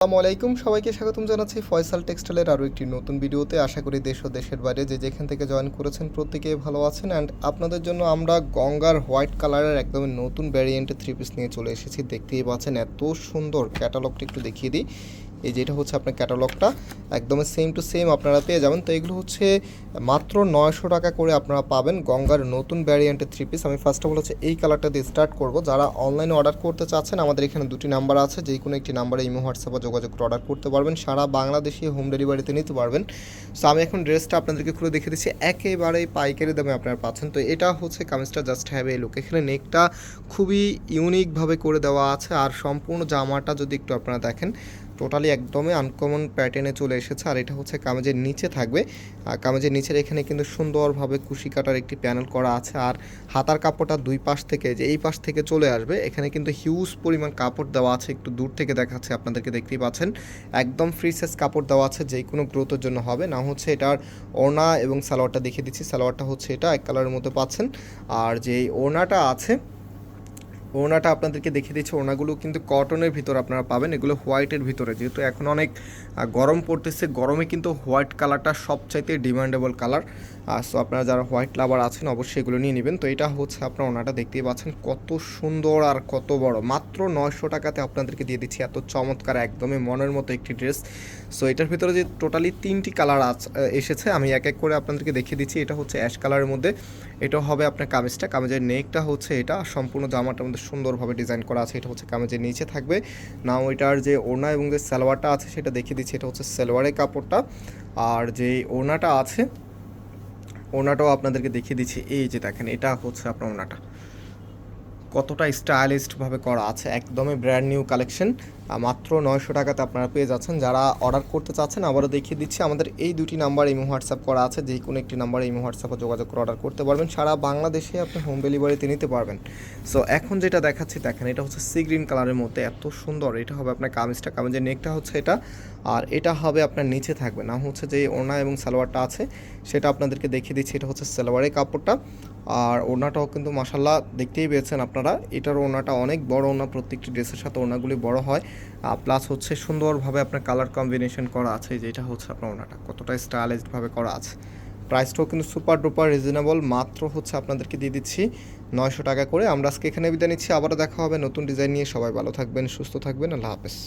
আসসালামু আলাইকুম, সবাইকে স্বাগতম জানাচ্ছি ফয়সাল টেক্সটাইলের আরও একটি নতুন ভিডিওতে। আশা করি দেশ ও দেশের বাইরে যে যেখান থেকে জয়েন করেছেন প্রত্যেকেই ভালো আছেন। অ্যান্ড আপনাদের জন্য আমরা গঙ্গার হোয়াইট কালারের একদমই নতুন ভ্যারিয়েন্টের থ্রি পিস নিয়ে চলে এসেছি। দেখতেই পাচ্ছেন এত সুন্দর। ক্যাটালগটা একটু দেখিয়ে দিই। এই যেটা হচ্ছে আপনার ক্যাটালগটা একদমই সেম টু সেম আপনারা পেয়ে যাবেন। তো এগুলো হচ্ছে মাত্র 900 টাকা করে আপনারা পাবেন গঙ্গার নতুন ভ্যারিয়েন্টের থ্রি পিস। আমি ফার্স্ট অফ অল হচ্ছে এই কালারটা দিয়ে স্টার্ট করব। যারা অনলাইনে অর্ডার করতে চাচ্ছেন আমাদের এখানে দুটি নাম্বার আছে, যে কোনো একটি নাম্বারে ইমো হোয়াটসঅ্যাপে যোগাযোগ করে অর্ডার করতে পারবেন। সারা বাংলাদেশে হোম ডেলিভারিতে নিতে পারবেন। সো আমি এখন ড্রেসটা আপনাদেরকে খুলে দেখে দিচ্ছি, একেবারেই পাইকারি দামে আপনারা পাচ্ছেন। তো এটা হচ্ছে কামিজটা জাস্ট হ্যাভ এ লুক। এখানে নেকটা খুবই ইউনিকভাবে করে দেওয়া আছে, আর সম্পূর্ণ জামাটা যদি একটু আপনারা দেখেন টোটালি একদমই আনকমন প্যাটার্নে চলে এসেছে। আর এটা হচ্ছে কামিজের নিচে থাকবে, আর কামিজের নিচের এখানে কিন্তু সুন্দরভাবে কুশি কাটার একটি প্যানেল করা আছে। আর হাতার কাপড়টা দুই পাশ থেকে, যে এই পাশ থেকে চলে আসবে, এখানে কিন্তু হিউজ পরিমাণ কাপড় দেওয়া আছে। একটু দূর থেকে দেখাচ্ছে আপনাদেরকে, দেখতেই পাচ্ছেন একদম ফ্রি সাইজ কাপড় দেওয়া আছে, যে কোনো গ্রোথের জন্য হবে। না হচ্ছে এটার ওড়না এবং সালোয়ারটা দেখিয়ে দিচ্ছি। সালোয়ারটা হচ্ছে এটা এক কালারের মধ্যে পাচ্ছেন, আর যেই ওড়নাটা আছে ওড়নাটা আপনাদেরকে দেখিয়ে দিচ্ছি। ওড়নাগুলো কিন্তু কটনের ভিতর আপনারা পাবেন, এগুলো হোয়াইটের ভিতরে। যেহেতু এখন অনেক গরম পড়তেছে, গরমে কিন্তু হোয়াইট কালারটা সবচাইতে ডিমান্ডেবল কালার। সো আপনারা যারা হোয়াইট লাভার আছেন অবশ্যই এগুলো নিয়ে নেবেন। তো এটা হচ্ছে আপনার ওড়নাটা, দেখতেই পাচ্ছেন কত সুন্দর আর কত বড়। মাত্র 900 টাকাতে আপনাদেরকে দিয়ে দিচ্ছি এত চমৎকার একদমই মনের মতো একটি ড্রেস। সো এটার ভিতরে যে টোটালি 3টি কালার এসেছে, আমি এক এক করে আপনাদেরকে দেখিয়ে দিচ্ছি। এটা হচ্ছে অ্যাশ কালারের মধ্যে, এটা হবে আপনার কামিজটা। কামিজের নেকটা হচ্ছে এটা, সম্পূর্ণ জামাটার মধ্যে সুন্দরভাবে ডিজাইন করা আছে। এটা হচ্ছে কামিজের নিচে থাকবে। নাও এটার যে ওড়না এবং যে সালোয়ারটা আছে সেটা দেখিয়ে দিচ্ছি। এটা হচ্ছে সালোয়ারের কাপড়টা, আর যে ওড়নাটা আছে ওড়নাটাও আপনাদেরকে দেখিয়ে দিচ্ছি। এই যে দেখেন, এটা হচ্ছে আপনার ওড়নাটা কতটা স্টাইলিশডভাবে করা আছে, একদমই ব্র্যান্ড নিউ কালেকশন। মাত্র 900 টাকাতে আপনারা পেয়ে যাচ্ছেন। যারা অর্ডার করতে চাচ্ছেন আবারও দেখিয়ে দিচ্ছি, আমাদের এই দুটি নাম্বার ইমো হোয়াটসঅ্যাপ করা আছে, যে কোনো একটি নাম্বারে ইমো হোয়াটসঅ্যাপে যোগাযোগ করে অর্ডার করতে পারবেন। সারা বাংলাদেশে আপনি হোম ডেলিভারিতে নিতে পারবেন। সো এখন যেটা দেখাচ্ছি দেখেন, এটা হচ্ছে সি গ্রিন কালারের মধ্যে এত সুন্দর। এটা হবে আপনার কামিজটা, কামিজের নেকটা হচ্ছে এটা, আর এটা হবে আপনার নিচে থাকবে। না হচ্ছে যে ওড়না এবং সালোয়ারটা আছে সেটা আপনাদেরকে দেখিয়ে দিচ্ছি। এটা হচ্ছে সালোয়ারের কাপড়টা, আর ওড়নাটাও কিন্তু মাশাল্লাহ দেখতেই পেয়েছেন আপনারা। এটার ওড়নাটা অনেক বড় ওড়না, প্রত্যেকটি ড্রেসের সাথে ওড়নাগুলি বড় হয়। প্লাস হচ্ছে সুন্দরভাবে আপনার কালার কম্বিনেশন করা আছে, যেটা হচ্ছে আপনার ওড়নাটা কতটা স্টাইলিশডভাবে করা আছে। প্রাইসটাও কিন্তু সুপার ডুপার রিজনেবল, মাত্র হচ্ছে আপনাদেরকে দিয়ে দিচ্ছি 900 টাকা করে। আমরা আজকে এখানে বিদায় নিচ্ছি, আবারও দেখা হবে নতুন ডিজাইন নিয়ে। সবাই ভালো থাকবেন, সুস্থ থাকবেন, আল্লাহ হাফেজ।